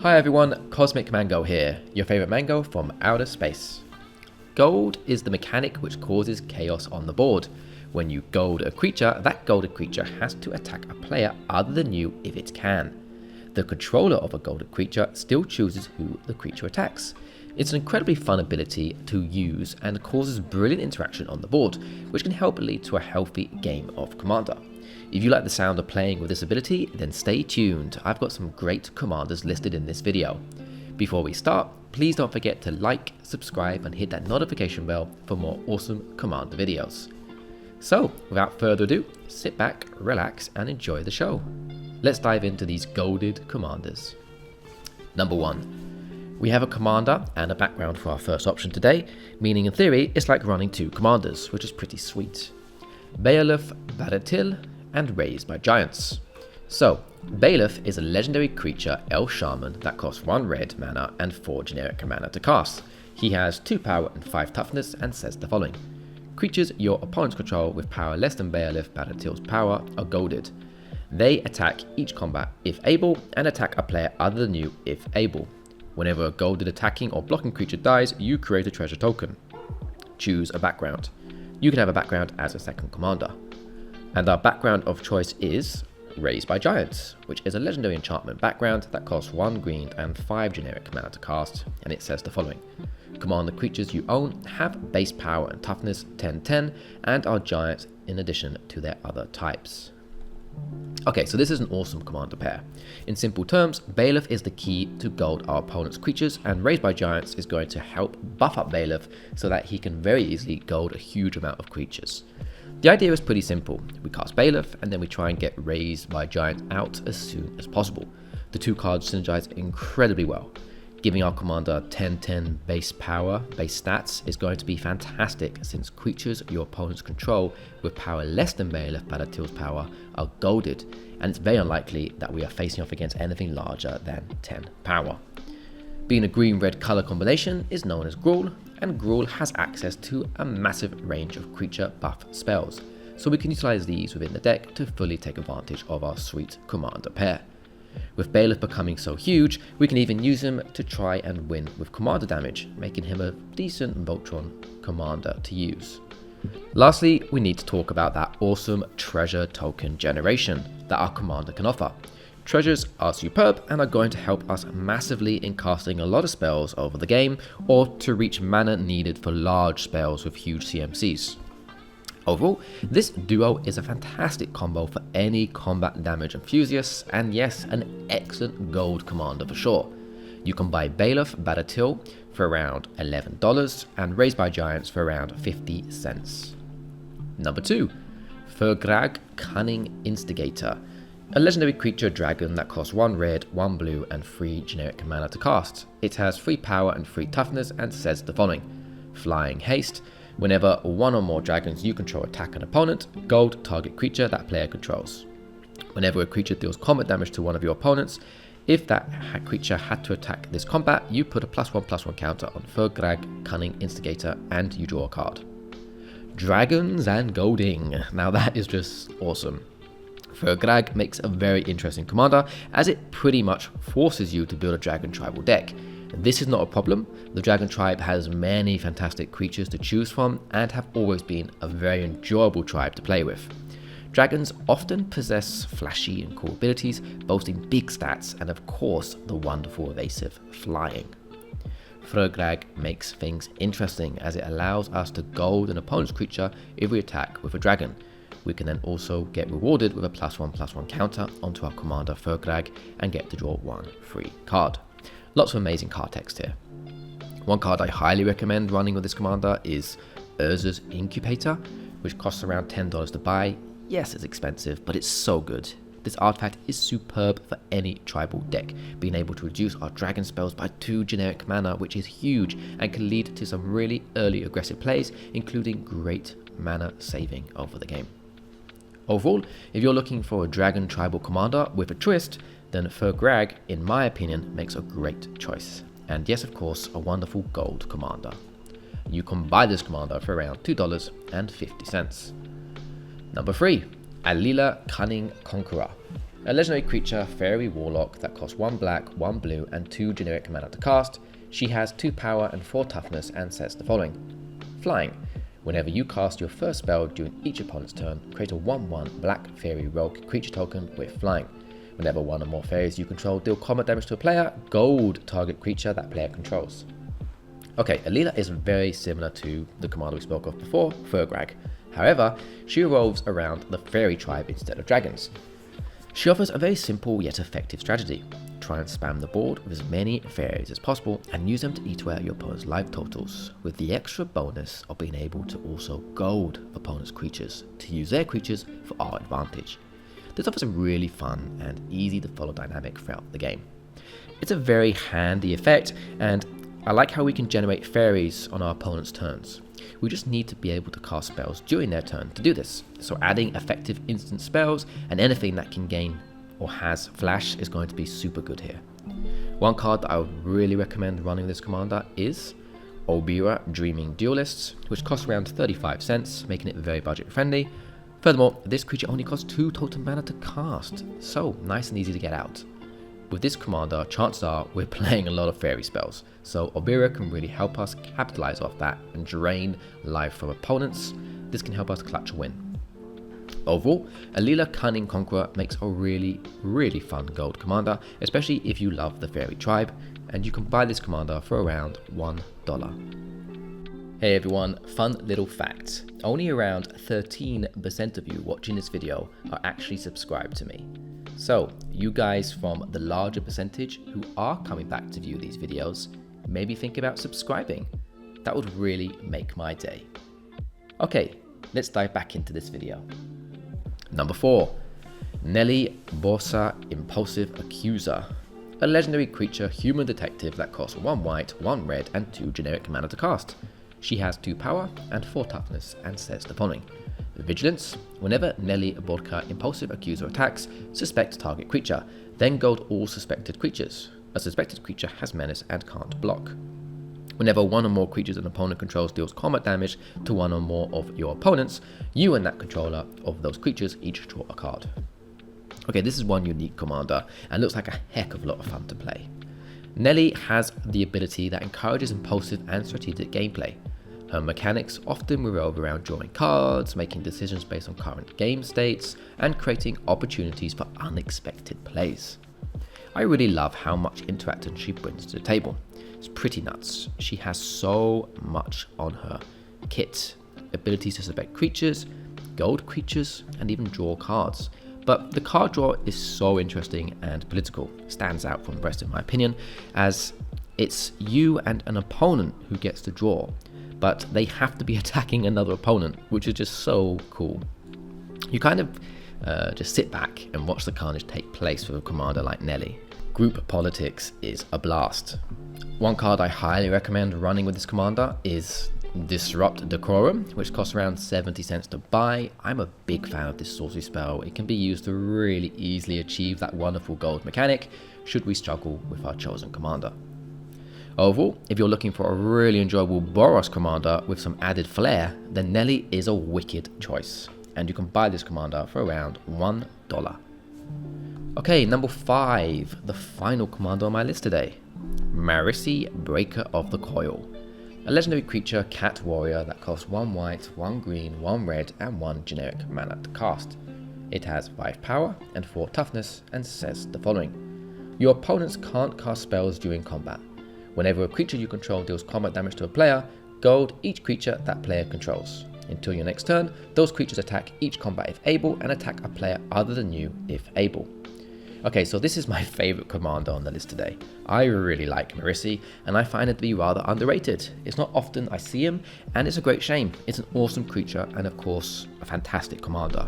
Hi everyone, Cosmic Mango here, your favourite mango from outer space. Goad is the mechanic which causes chaos on the board. When you goad a creature, that goaded creature has to attack a player other than you if it can. The controller of a goaded creature still chooses who the creature attacks. It's an incredibly fun ability to use and causes brilliant interaction on the board, which can help lead to a healthy game of Commander. If you like the sound of playing with this ability, then stay tuned. I've got some great commanders listed in this video. Before we start, please don't forget to like, subscribe and hit that notification bell for more awesome commander videos. So, without further ado, sit back, relax and enjoy the show. Let's dive into these goaded commanders. Number 1. We have a commander and a background for our first option today, meaning in theory it's like running 2 commanders, which is pretty sweet. Baeloth, Barrityl, and Raised by Giants. So, Baeloth is a legendary creature elf shaman that costs 1 red mana and 4 generic mana to cast. He has 2 power and 5 toughness and says the following. Creatures your opponents control with power less than Baeloth Barrityl's power are goaded. They attack each combat if able and attack a player other than you if able. Whenever a goaded attacking or blocking creature dies, you create a treasure token. Choose a background. You can have a background as a second commander. And our background of choice is Raised by Giants, which is a legendary enchantment background that costs 1 green and 5 generic mana to cast, and it says the following. Command the creatures you own have base power and toughness 10-10 and are giants in addition to their other types. Okay, so this is an awesome commander pair. In simple terms, Baeloth is the key to goad our opponent's creatures, and Raised by Giants is going to help buff up Baeloth so that he can very easily goad a huge amount of creatures. The idea is pretty simple. We cast Baeloth and then we try and get Raised by Giants out as soon as possible. The 2 cards synergize incredibly well. Giving our commander 10-10 base power, base stats is going to be fantastic since creatures your opponents control with power less than Baeloth Barrityl's power are goaded, and it's very unlikely that we are facing off against anything larger than 10 power. Being a green-red color combination is known as Gruul, and Gruul has access to a massive range of creature buff spells, so we can utilize these within the deck to fully take advantage of our sweet commander pair. With Baeloth becoming so huge, we can even use him to try and win with commander damage, making him a decent Voltron commander to use. Lastly, we need to talk about that awesome treasure token generation that our commander can offer. Treasures are superb and are going to help us massively in casting a lot of spells over the game or to reach mana needed for large spells with huge CMCs. Overall, this duo is a fantastic combo for any combat damage enthusiasts and yes, an excellent gold commander for sure. You can buy Baeloth Barrityl for around $11 and Raised by Giants for around 50 cents. Number 2. Firkraag, Cunning Instigator. A legendary creature dragon that costs 1 red, 1 blue and 3 generic mana to cast. It has 3 power and 3 toughness and says the following. Flying haste. Whenever 1 or more dragons you control attack an opponent, goad target creature that player controls. Whenever a creature deals combat damage to one of your opponents, if that creature had to attack this combat, you put a +1/+1 counter on Firkraag, Cunning Instigator and you draw a card. Dragons and goading. Now that is just awesome. Firkraag makes a very interesting commander as it pretty much forces you to build a dragon tribal deck. This is not a problem. The dragon tribe has many fantastic creatures to choose from and have always been a very enjoyable tribe to play with. Dragons often possess flashy and cool abilities, boasting big stats and of course the wonderful evasive flying. Firkraag makes things interesting as it allows us to goad an opponent's creature if we attack with a dragon. We can then also get rewarded with a +1/+1 counter onto our commander Firkraag and get to draw 1 free card. Lots of amazing card text here. One card I highly recommend running with this commander is Urzur's Incubator, which costs around $10 to buy. Yes, it's expensive, but it's so good. This artifact is superb for any tribal deck, being able to reduce our dragon spells by 2 generic mana, which is huge and can lead to some really early aggressive plays, including great mana saving over the game. Overall, if you're looking for a dragon tribal commander with a twist, then Firkraag, in my opinion, makes a great choice. And yes, of course, a wonderful gold commander. You can buy this commander for around $2.50. Number 3. Alela, Cunning Conqueror. A legendary creature, Fairy Warlock, that costs 1 black, 1 blue, and 2 generic mana to cast. She has 2 power and 4 toughness and says the following. Flying. Whenever you cast your first spell during each opponent's turn, create a 1/1 black fairy rogue creature token with flying. Whenever one or more fairies you control deal combat damage to a player, goad target creature that player controls. Okay, Alela is very similar to the commander we spoke of before, Firkraag. However, she revolves around the fairy tribe instead of dragons. She offers a very simple yet effective strategy. Try and spam the board with as many fairies as possible and use them to eat away at your opponent's life totals, with the extra bonus of being able to also goad opponent's creatures to use their creatures for our advantage. This offers a really fun and easy to follow dynamic throughout the game. It's a very handy effect, and I like how we can generate fairies on our opponent's turns. We just need to be able to cast spells during their turn to do this, so adding effective instant spells and anything that can gain or has flash is going to be super good here. One card that I would really recommend running this commander is Obira Dreaming Duelists, which costs around 35 cents, making it very budget friendly. Furthermore, this creature only costs 2 total mana to cast, so nice and easy to get out. With this commander, chances are we're playing a lot of fairy spells, so Obira can really help us capitalize off that and drain life from opponents. This can help us clutch a win. Overall, Alela Cunning Conqueror makes a really fun gold commander, especially if you love the fairy tribe, and you can buy this commander for around $1. Hey everyone, fun little fact. Only around 13% of you watching this video are actually subscribed to me. So, you guys from the larger percentage who are coming back to view these videos, maybe think about subscribing. That would really make my day. Okay, let's dive back into this video. Number 4. Nelly, Borca, Impulsive Accuser. A legendary creature human detective that costs 1 white, 1 red, and 2 generic mana to cast. She has 2 power and 4 toughness and says the following. Vigilance. Whenever Nelly, Borca, Impulsive Accuser attacks, suspect target creature, then goad all suspected creatures. A suspected creature has menace and can't block. Whenever one or more creatures an opponent controls deals combat damage to one or more of your opponents, you and that controller of those creatures each draw a card. Okay, this is one unique commander and looks like a heck of a lot of fun to play. Nelly has the ability that encourages impulsive and strategic gameplay. Her mechanics often revolve around drawing cards, making decisions based on current game states, and creating opportunities for unexpected plays. I really love how much interaction she brings to the table. It's pretty nuts. She has so much on her kit. Abilities to select creatures, gold creatures, and even draw cards. But the card draw is so interesting and political, stands out from the rest in my opinion, as it's you and an opponent who gets to draw, but they have to be attacking another opponent, which is just so cool. You kind of just sit back and watch the carnage take place with a commander like Nelly. Group politics is a blast. One card I highly recommend running with this commander is Disrupt Decorum, which costs around 70 cents to buy. I'm a big fan of this sorcery spell. It can be used to really easily achieve that wonderful gold mechanic, should we struggle with our chosen commander. Overall, if you're looking for a really enjoyable Boros commander with some added flair, then Nelly is a wicked choice, and you can buy this commander for around $1. Okay, number 5, the final commander on my list today. Marisi, Breaker of the Coil. A legendary creature, cat warrior that costs 1 white, 1 green, 1 red, and 1 generic mana to cast. It has 5 power and 4 toughness and says the following. Your opponents can't cast spells during combat. Whenever a creature you control deals combat damage to a player, goad each creature that player controls. Until your next turn, those creatures attack each combat if able and attack a player other than you if able. Okay, so this is my favorite commander on the list today. I really like Marisi, and I find it to be rather underrated. It's not often I see him, and it's a great shame. It's an awesome creature, and of course, a fantastic commander.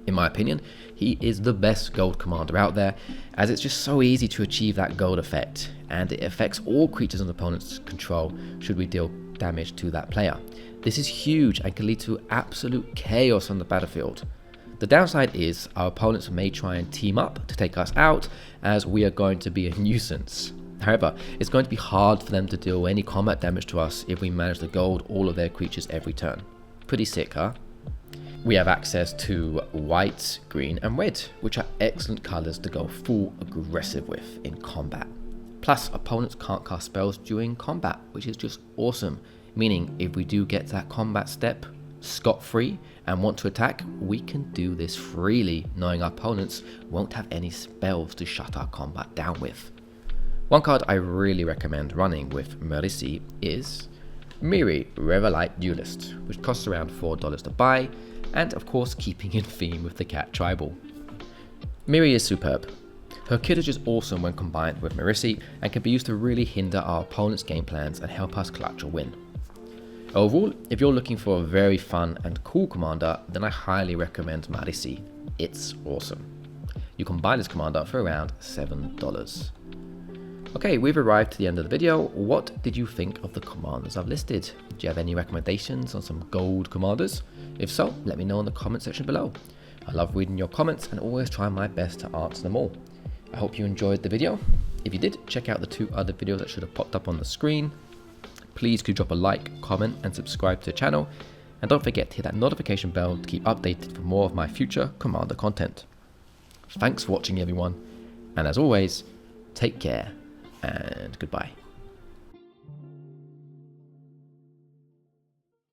In my opinion, he is the best gold commander out there, as it's just so easy to achieve that gold effect, and it affects all creatures on the opponent's control should we deal damage to that player. This is huge and can lead to absolute chaos on the battlefield. The downside is our opponents may try and team up to take us out, as we are going to be a nuisance. However, it's going to be hard for them to deal any combat damage to us if we manage to gold all of their creatures every turn. Pretty sick, huh? We have access to white, green and red, which are excellent colours to go full aggressive with in combat. Plus, opponents can't cast spells during combat, which is just awesome, meaning if we do get that combat step scot-free and want to attack, we can do this freely, knowing our opponents won't have any spells to shut our combat down with. One card I really recommend running with Marisi is Miri, Revelite Duelist, which costs around $4 to buy, and of course keeping in theme with the cat tribal. Miri is superb. Her kit is just awesome when combined with Marisi and can be used to really hinder our opponent's game plans and help us clutch a win. Overall, if you're looking for a very fun and cool commander, then I highly recommend Marisi. It's awesome. You can buy this commander for around $7. Okay, we've arrived to the end of the video. What did you think of the commanders I've listed? Do you have any recommendations on some gold commanders? If so, let me know in the comment section below. I love reading your comments and always try my best to answer them all. I hope you enjoyed the video. If you did, check out the 2 other videos that should have popped up on the screen. Please could drop a like, comment and subscribe to the channel. And don't forget to hit that notification bell to keep updated for more of my future commander content. Thanks for watching everyone, and as always, take care and goodbye.